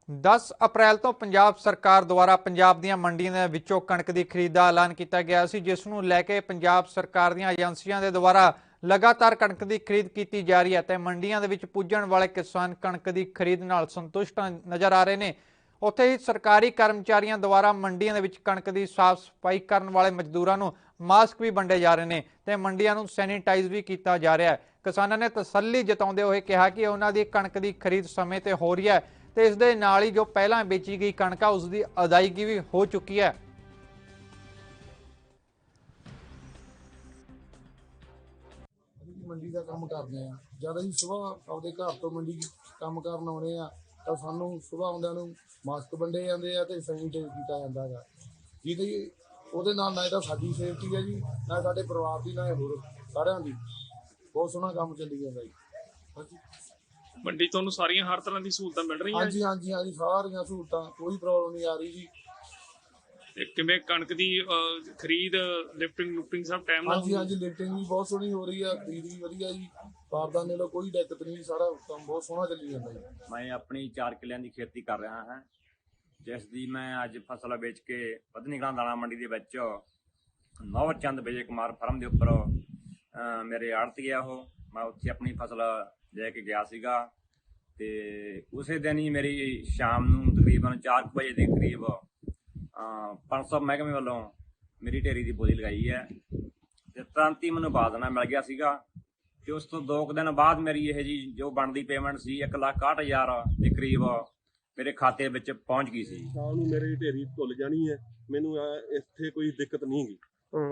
10 अप्रैल तो पंजाब सरकार द्वारा पंजाब ਦੀਆਂ ਮੰਡੀਆਂ ਦੇ ਵਿੱਚੋਂ कणक की खरीद का ऐलान किया गया सी, जिस नूं लैके पंजाब सरकार ਦੀਆਂ एजेंसियां के द्वारा लगातार कणक की खरीद की जा रही है। तो मंडियां दे विच पुज्जण वाले किसान कणक की खरीद नाल संतुष्ट नज़र आ रहे हैं। उत्थे ही सरकारी कर्मचारियों द्वारा मंडियां दे विच कणक की साफ सफाई करने वाले मजदूरों नूं मास्क भी वंडे जा रहे हैं तो मंडियां नूं सैनीटाइज भी किया जा रहा है। किसानों ने तसल्ली जताउंदे होए कहा कि उन्हां दी कणक की खरीद समय ते हो रही है तो इस दे नाल ही जो पहला बेची गई कणक है उसकी अदायगी भी हो चुकी है। ਮੰਡੀ ਦਾ ਕੰਮ ਕਰਦੇ ਆ, ਜਦ ਅਸੀਂ ਸਵੇਰ ਆਪਦੇ ਘਰ ਤੋਂ ਮੰਡੀ ਕੰਮ ਕਰਨ ਆਉਣੇ ਆ ਤਾਂ ਸਾਨੂੰ ਸਵੇਰ ਆਉਂਦਿਆਂ ਨੂੰ ਮਾਸਕ ਵੰਡੇ ਜਾਂਦੇ ਆ ਤੇ ਸੈਨੀਟਾਈਜ਼ ਕੀਤਾ ਜਾਂਦਾ ਹੈਗਾ, ਜਿਹਦੇ ਉਹਦੇ ਨਾਲ ਨਾ ਤਾਂ ਸਾਡੀ ਸੇਫਟੀ ਹੈ ਜੀ, ਨਾ ਸਾਡੇ ਪਰਿਵਾਰ ਦੀ, ਨਾ ਹੋਰ ਸਾਰਿਆਂ ਦੀ। ਬਹੁਤ ਸੋਹਣਾ ਕੰਮ ਚੱਲੀ ਜਾਂਦਾ ਜੀ। ਹਾਂਜੀ ਮੰਡੀ ਤੁਹਾਨੂੰ ਸਾਰੀਆਂ ਹਰ ਤਰ੍ਹਾਂ ਦੀ ਸਹੂਲਤਾਂ ਮਿਲ ਰਹੀਆਂ? ਹਾਂਜੀ ਹਾਂਜੀ ਹਾਂਜੀ ਸਾਰੀਆਂ ਸਹੂਲਤਾਂ, ਕੋਈ ਪ੍ਰੋਬਲਮ ਨਹੀਂ ਆ ਰਹੀ ਜੀ। ਤੇ ਕਿਵੇਂ ਕਣਕ ਦੀ ਖਰੀਦ ਲਿਫਟਿੰਗ ਸਭ ਟਾਈਮ ਨਾਲ? ਹਾਂਜੀ ਹਾਂਜੀ ਲਿਫਟਿੰਗ ਵੀ ਬਹੁਤ ਸੋਹਣੀ ਹੋ ਰਹੀ ਆ, ਖਰੀਦ ਵੀ ਵਧੀਆ ਜੀ, ਬਾਰਦਾਨੇ ਨਾਲ ਕੋਈ ਦਿੱਕਤ ਨਹੀਂ, ਸਾਰਾ ਕੰਮ ਬਹੁਤ ਸੋਹਣਾ ਚੱਲੀ ਜਾਂਦਾ ਜੀ। ਮੈਂ ਆਪਣੀ 4 ਕਿੱਲਿਆਂ ਦੀ ਖੇਤੀ ਕਰ ਰਿਹਾ ਹਾਂ, ਜਿਸ ਦੀ ਮੈਂ ਅੱਜ ਫਸਲ ਵੇਚ ਕੇ ਪਤਨੀ ਕਲਾਂ ਦਾਣਾ ਮੰਡੀ ਦੇ ਵਿੱਚ ਨੌਚੰਦ ਵਿਜੇ ਕੁਮਾਰ ਫਰਮ ਦੇ ਉੱਪਰ ਮੇਰੇ ਆੜਤੀ ਆ ਉਹ, ਮੈਂ ਉੱਥੇ ਆਪਣੀ ਫਸਲ ਲੈ ਕੇ ਗਿਆ ਸੀਗਾ। ਤੇ ਉਸੇ ਦਿਨ ਹੀ ਮੇਰੀ ਸ਼ਾਮ ਨੂੰ ਤਕਰੀਬਨ 4 ਵਜੇ ਦੇ ਕਰੀਬ 500 ਮਹਿਕਮੇ ਵੱਲੋਂ ਮੇਰੀ ਢੇਰੀ ਦੀ ਬੋਲੀ ਲਗਾਈ ਹੈ ਤੇ ਤੁਰੰਤ ਹੀ ਮੈਨੂੰ ਬਾਦਨਾ ਮਿਲ ਗਿਆ ਸੀਗਾ। ਤੇ ਉਸ ਤੋਂ 2 ਦਿਨ ਬਾਅਦ ਮੇਰੀ ਇਹ ਜੀ ਜੋ ਬਣਦੀ ਪੇਮੈਂਟ ਸੀ 1,61,000 ਦੇ ਕਰੀਬ ਮੇਰੇ ਖਾਤੇ ਵਿੱਚ ਪਹੁੰਚ ਗਈ ਸੀ। ਸ਼ਾਮ ਨੂੰ ਮੇਰੀ ਢੇਰੀ ਧੁੱਲ ਜਾਣੀ ਹੈ, ਮੈਨੂੰ ਇੱਥੇ ਕੋਈ ਦਿੱਕਤ ਨਹੀਂ ਹੈਗੀ।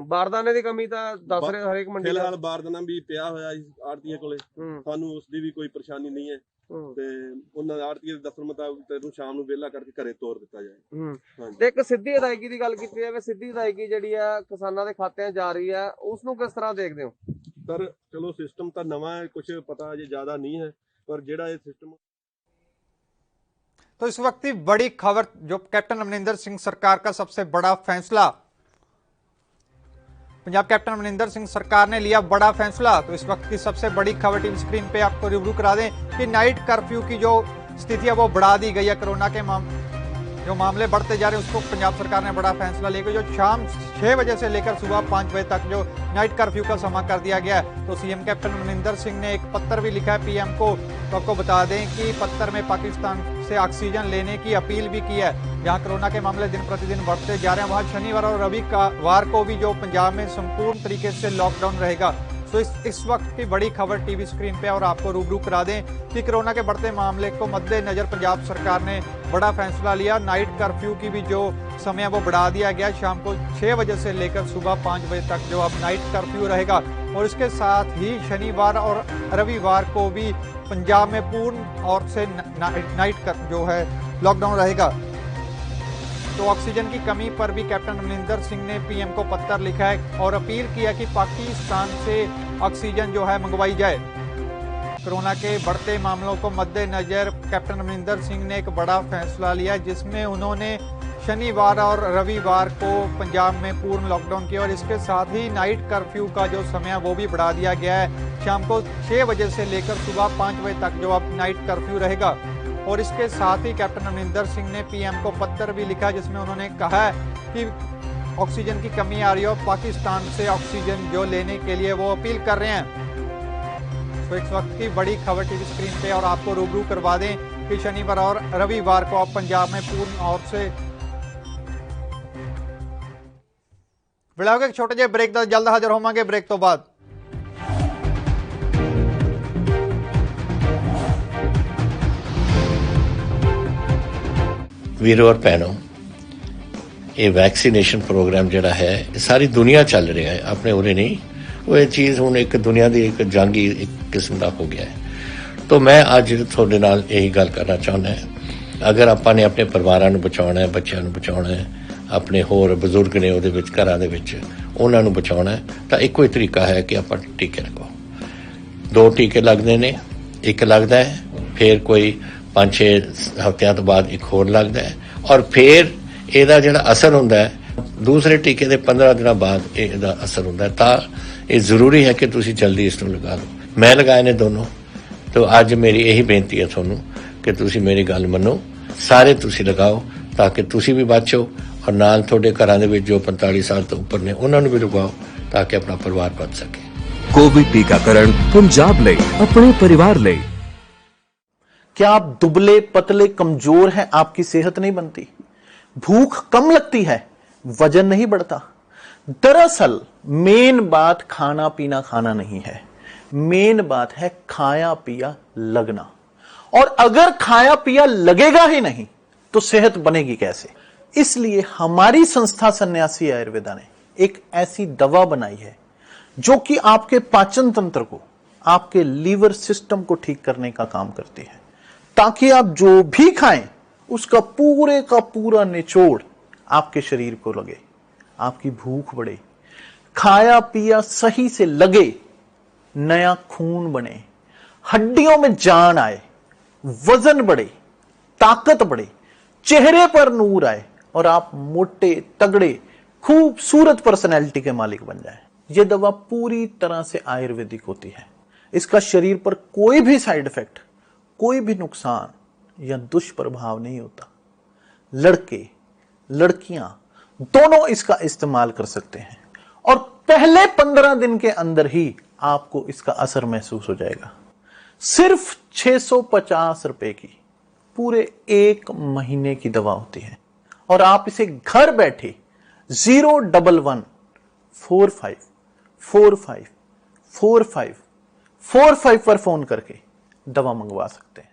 ਬਾਰਦਾਨੇ ਦੀ ਕਮੀ ਤਾਂ ਦੱਸ ਰਹੇ ਹਰੇਕ ਮੰਡੀ ਫਿਲਹਾਲ ਬਾਰਦਾਨਾ ਵੀ ਪਿਆ ਹੋਇਆ ਆੜਤੀਏ ਕੋਲੇ, ਸਾਨੂੰ ਉਸ ਦੀ ਵੀ ਕੋਈ ਪਰੇਸ਼ਾਨੀ ਨਹੀਂ ਹੈ ਤੇ ਉਹਨਾਂ ਦੇ ਆੜਤੀਏ ਦੇ ਦੱਸਣ ਮੁਤਾਬਕ ਤੈਨੂੰ ਸ਼ਾਮ ਨੂੰ ਵਿਹਲਾ ਕਰਕੇ ਘਰੇ ਤੋਰ ਦਿੱਤਾ ਜਾਏ। ਤੇ ਇੱਕ ਸਿੱਧੀ ਅਦਾਇਗੀ ਦੀ ਗੱਲ ਕੀਤੀ ਜਾਵੇ, ਸਿੱਧੀ ਅਦਾਇਗੀ ਜਿਹੜੀ ਆ ਕਿਸਾਨਾਂ ਦੇ ਖਾਤਿਆਂ 'ਚ ਜਾ ਰਹੀ ਹੈ, ਉਸ ਨੂੰ ਕਿਸ ਤਰ੍ਹਾਂ ਦੇਖਦੇ ਹੋ? ਸਰ ਚਲੋ ਸਿਸਟਮ ਤਾਂ ਨਵਾਂ है, कुछ पता अजे ज्यादा नहीं है, पर जेड़ा ये सिस्टम। तो इस वक्त की बड़ी खबर जो कैप्टन अमरिंदर सिंह सरकार का सबसे बड़ा फैसला, पंजाब कैप्टन अमरिंदर सिंह सरकार ने लिया बड़ा फैसला। तो इस वक्त की सबसे बड़ी खबर टीवी स्क्रीन पे आपको रूबरू करा दें कि नाइट कर्फ्यू की जो स्थिति है वो बढ़ा दी गई है। कोरोना के जो मामले बढ़ते जा रहे हैं उसको पंजाब सरकार ने बड़ा फैसला लेकर जो शाम 6 बजे से लेकर सुबह 5 बजे तक जो नाइट कर्फ्यू का समय कर दिया गया है। तो सीएम कैप्टन अमरिंदर सिंह ने एक पत्र भी लिखा है पीएम को। तो आपको बता दें कि पत्र में पाकिस्तान से ऑक्सीजन लेने की अपील भी की है। जहां कोरोना के मामले दिन प्रतिदिन बढ़ते जा रहे हैं वहां शनिवार और रविवार को भी जो पंजाब में संपूर्ण तरीके से लॉकडाउन रहेगा। तो इस वक्त की बड़ी खबर टीवी स्क्रीन पे और आपको रूबरू करा दें कि कोरोना के बढ़ते मामले को मद्देनजर पंजाब सरकार ने बड़ा फैसला लिया। नाइट कर्फ्यू की भी जो समय वो बढ़ा दिया गया, शाम को 6 बजे से लेकर सुबह 5 बजे तक जो अब नाइट कर्फ्यू रहेगा। और इसके साथ ही शनिवार और रविवार को भी पंजाब में पूर्ण और से नाइट जो है लॉकडाउन रहेगा। तो ऑक्सीजन की कमी पर भी कैप्टन अमरिंदर सिंह ने पीएम को पत्र लिखा है और अपील किया कि पाकिस्तान से ऑक्सीजन जो है मंगवाई जाए। कोरोना के बढ़ते मामलों को मद्देनजर कैप्टन अमरिंदर सिंह ने एक बड़ा फैसला लिया जिसमें उन्होंने शनिवार और रविवार को पंजाब में पूर्ण लॉकडाउन किया। और इसके साथ ही नाइट कर्फ्यू का जो समय वो भी बढ़ा दिया गया है। शाम को 6 बजे से लेकर सुबह 5 बजे तक जो अब नाइट कर्फ्यू रहेगा। और इसके साथ ही कैप्टन अमरिंदर सिंह ने पीएम को पत्र भी लिखा जिसमें उन्होंने कहा है कि ऑक्सीजन की कमी आ रही है और पाकिस्तान से ऑक्सीजन जो लेने के लिए वो अपील कर रहे हैं। तो इस वक्त की बड़ी खबर टीवी स्क्रीन पे और आपको रूबरू करवा दें कि शनिवार और रविवार को अब पंजाब में पूर्ण और से एक छोटे जे ब्रेक का जल्द हाजिर होवांगे। ब्रेक तो बाद वीरों और भैनों, ये वैक्सीनेशन प्रोग्राम जड़ा है सारी दुनिया चल रहा है, अपने उरे नहीं। वो ये चीज़ हुण एक दुनिया की एक जंगी एक किस्म का हो गया है। तो मैं अज थोड़े नाल यही गल करना चाहना है, अगर आपां ने अपने परिवारां नूं बचाउणा है, बच्चों नूं बचाउणा है, अपने होर बजुर्ग ने उहदे विच घरां दे विच उहनां नूं बचाउणा है, तां इक्को ही तरीका है कि आपां टीके लगाओ। 2 टीके लगदे ने, एक लगदा है, फिर कोई 5-6 हफ्तियां तो बाद एक होर लगदा है, और फिर ਇਹਦਾ ਜਿਹੜਾ ਅਸਰ ਹੁੰਦਾ ਹੈ ਦੂਸਰੇ ਟੀਕੇ ਦੇ 15 ਦਿਨਾਂ ਬਾਅਦ ਇਹਦਾ ਅਸਰ ਹੁੰਦਾ ਹੈ। ਤਾਂ ਇਹ ਜ਼ਰੂਰੀ ਹੈ ਕਿ ਤੁਸੀਂ ਜਲਦੀ ਇਸ ਨੂੰ ਲਗਾ ਲਓ। ਮੈਂ ਲਗਾਏ ਨੇ ਦੋਨੋਂ। तो ਅੱਜ ਮੇਰੀ ਇਹੀ ਬੇਨਤੀ ਹੈ ਤੁਹਾਨੂੰ ਕਿ ਤੁਸੀਂ ਮੇਰੀ ਗੱਲ ਮੰਨੋ, ਸਾਰੇ ਤੁਸੀਂ ਲਗਾਓ ताकि ਤੁਸੀਂ ਵੀ ਬਚੋ और ਨਾਲ ਤੁਹਾਡੇ ਘਰਾਂ ਦੇ ਵਿੱਚ ਜੋ 45 ਸਾਲ ਤੋਂ ਉੱਪਰ ਨੇ ਉਹਨਾਂ ਨੂੰ ਵੀ ਲਗਾਓ ताकि अपना परिवार बच सके। कोविड टीकाकरण पंजाब ले अपने परिवार ले। क्या आप दुबले पतले कमजोर हैं, आपकी सेहत नहीं बनती, भूख कम लगती है, वजन नहीं बढ़ता? दरअसल मेन बात खाना पीना खाना नहीं है, मेन बात है खाया पिया लगना। और अगर खाया पिया लगेगा ही नहीं तो सेहत बनेगी कैसे? इसलिए हमारी संस्था सन्यासी आयुर्वेदा ने एक ऐसी दवा बनाई है जो कि आपके पाचन तंत्र को, आपके लीवर सिस्टम को ठीक करने का काम करती है, ताकि आप जो भी खाएं उसका पूरे का पूरा निचोड़ आपके शरीर को लगे, आपकी भूख बढ़े, खाया पिया सही से लगे, नया खून बने, हड्डियों में जान आए, वजन बढ़े, ताकत बढ़े, चेहरे पर नूर आए और आप मोटे तगड़े खूबसूरत पर्सनैलिटी के मालिक बन जाए। यह दवा पूरी तरह से आयुर्वेदिक होती है। इसका शरीर पर कोई भी साइड इफेक्ट, कोई भी नुकसान या दुष्प्रभाव नहीं होता। लड़के लड़कियां दोनों इसका इस्तेमाल कर सकते हैं और पहले 15 दिन के अंदर ही आपको इसका असर महसूस हो जाएगा। सिर्फ 650 रुपए की पूरे 1 महीने की दवा होती है और आप इसे घर बैठे 01145454545 पर फोन करके दवा मंगवा सकते हैं।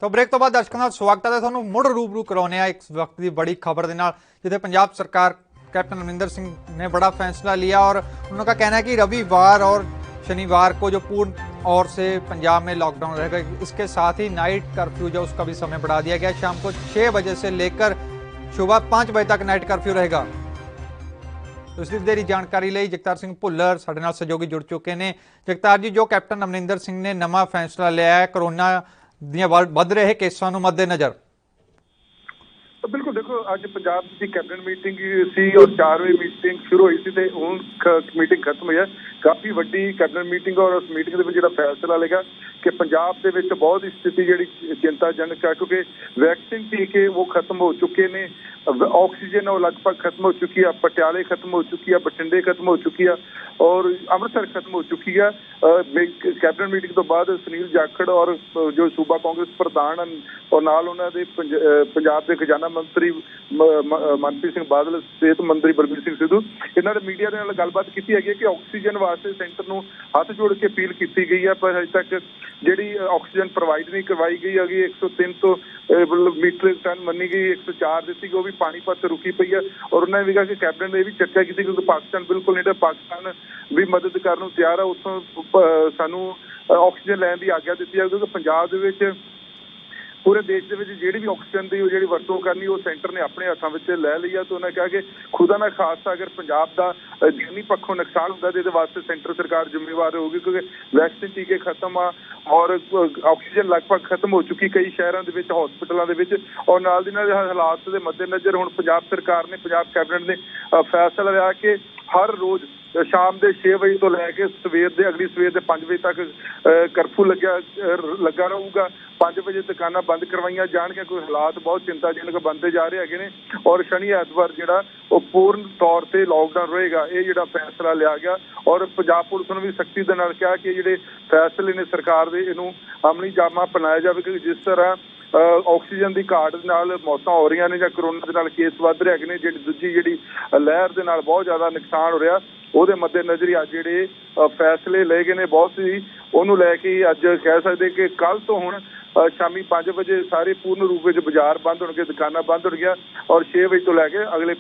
तो ब्रेक तो बाद दर्शकों का स्वागत है। ਤੁਹਾਨੂੰ ਮੁੜ रूबरू ਕਰਵਾਉਂਦੇ ਆ ਇੱਕ ਵਕਤ ਦੀ बड़ी खबर ਦੇ ਨਾਲ, जिसे पंजाब सरकार कैप्टन अमरिंदर सिंह ने बड़ा फैसला लिया और उनका कहना है कि रविवार और शनिवार को जो पूर्ण और से पंजाब में लॉकडाउन रहेगा। इसके साथ ही नाइट कर्फ्यू जो उसका भी समय बढ़ा दिया गया, शाम को 6 बजे से लेकर सुबह 5 बजे तक नाइट कर्फ्यू रहेगा। तो इस देरी जानकारी ਲਈ ਜਗਤਾਰ ਸਿੰਘ ਭੁੱਲਰ ਸਾਡੇ ਨਾਲ ਸਹਿਯੋਗੀ जुड़ चुके हैं। जगतार जी, जो कैप्टन अमरिंदर सिंह ने नवा फैसला लिया है कोरोना ਦੀਆਂ ਵੱਧ ਰਹੇ ਕੇਸਾਂ ਨੂੰ ਮੱਦੇਨਜ਼ਰ। बिल्कुल देखो, अज पंजाब की कैबिनेट मीटिंग सी और 4 वजे मीटिंग शुरू हुई थी, हुण मीटिंग खत्म हुई है। काफ़ी वड्डी कैबिनेट मीटिंग और उस मीटिंग के जो फैसला लेगा कि पंजाब के बहुत ही स्थिति जी चिंताजनक है, क्योंकि वैक्सीन टीके वो खत्म हो चुके ने, ऑक्सीजन वो लगभग खत्म हो चुकी है, पटियाले खत्म हो चुकी है, बठिंडे खत्म हो चुकी है और अमृतसर खत्म हो चुकी है। कैबिनेट मीटिंग तो बाद सुनील जाखड़ और जो सूबा कांग्रेस प्रधान और नाल उन्होंने पंजाब के खजाना मंत्री मनप्रीत सिंह बादल, सेहत मंत्री बलबीर सिंह सिद्धू, इन्होंने मीडिया के गलबात की है कि ऑक्सीजन वास्ते सेंटर को हाथ जोड़ के अपील की गई है, पर अजे तक जी ऑक्सीजन प्रोवाइड नहीं करवाई गई है। 103 तो मीट्रिक टन मनी गई, 104 दी वो भी पानीपत रुकी पई है। और उन्होंने भी कहा कि कैबिनेट ने भी चर्चा की, क्योंकि पाकिस्तान बिल्कुल नहीं, पाकिस्तान भी मदद करने को तैयार है, उत्थों सानू ऑक्सीजन लैन की आग्ञा दी है, क्योंकि पंजाब दे पूरे देश के जी भी ऑक्सीजन की जी वरतों करनी वो सेंटर ने अपने हाथों में लै ली है। तो उन्होंने कहा कि खुदा ना खासा अगर पंजाब का जानी पक्षों नुकसान होता तो ये वास्ते सेंटर सरकार जिम्मेवार होगी, क्योंकि वैक्सीन टीके खत्म आ और ऑक्सीजन लगभग खत्म हो चुकी कई शहरों के हॉस्पिटलों के, और नाल दी नाल हालात के मद्देनजर हुण पंजाब सरकार ने, पंजाब कैबिनेट ने फैसला लिया कि हर रोज़ शाम के 6 बजे तो लैके अगली सवेर के 5 बजे तक कर्फ्यू लगा रहूगा। 5 बजे दुकाना बंद करवाइया जाएंगे, कोई हालात बहुत चिंताजनक बनते जा रहे हैं और शनि ऐतवार जो पूर्ण तौर पर लॉकडाउन रहेगा। ये जो फैसला लिया गया और पंजाब पुलिस ने भी सख्ती के नाल कहा कि जो फैसले ने सरकार के इनू अमली जामा अपनाया जाए, क्योंकि जिस तरह ऑक्सीजन की घाट नाल मौतां हो रही ने, करोना के नाल केस वध रहे हैं, जी दूजी जी लहर के नाल बहुत ज़्यादा नुकसान हो रहा, ਉਹਦੇ मद्देनजर अज ਜਿਹੜੇ फैसले ले गए ने बहुत सी ਉਹਨੂੰ ਲੈ ਕੇ अज कह सकते कि कल तो हुण शामी 5 बजे सारे पूर्ण रूप में बाजार बंद होणगे, दुकानां बंद होणगियां और 6 बजे तो लैके अगले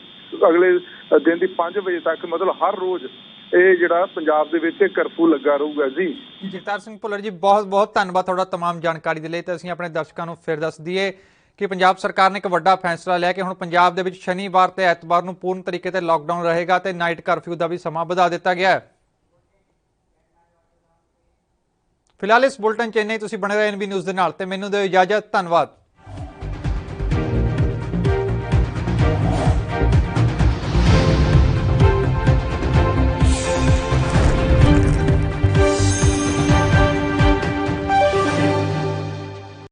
दिन की 5 बजे तक मतलब हर रोज़ ਇਹ ਜਿਹੜਾ ਪੰਜਾਬ ਦੇ ਵਿੱਚ ਕਰਫਿਊ ਲੱਗਾ ਰਹੂਗਾ। ਜੀ ਜਗਤਾਰ ਸਿੰਘ ਭੁੱਲਰ ਜੀ, ਬਹੁਤ ਬਹੁਤ ਧੰਨਵਾਦ ਤੁਹਾਡਾ तमाम ਜਾਣਕਾਰੀ ਦੇ ਲਈ। ਤੇ ਅਸੀਂ ਆਪਣੇ ਦਰਸ਼ਕਾਂ ਨੂੰ ਫਿਰ ਦੱਸ ਦਈਏ ਕਿ ਪੰਜਾਬ ਸਰਕਾਰ ਨੇ ਇੱਕ ਵੱਡਾ ਫੈਸਲਾ ਲਿਆ ਕਿ ਹੁਣ ਪੰਜਾਬ ਦੇ ਵਿੱਚ ਸ਼ਨੀਵਾਰ ਤੇ ਐਤਵਾਰ ਨੂੰ ਪੂਰਨ ਤਰੀਕੇ ਤੇ ਲਾਕਡਾਊਨ ਰਹੇਗਾ ਤੇ ਨਾਈਟ ਕਰਫਿਊ ਦਾ ਵੀ ਸਮਾਂ ਵਧਾ ਦਿੱਤਾ ਗਿਆ ਹੈ। ਫਿਲਹਾਲ ਇਸ ਬੁਲਟਨ ਚ ਇੰਨਾ ਹੀ। ਤੁਸੀਂ ਬਣੇ ਰਹੋ NB ਨਿਊਜ਼ ਦੇ ਨਾਲ ਤੇ ਮੈਨੂੰ ਦਿਓ ਇਜਾਜ਼ਤ। ਧੰਨਵਾਦ।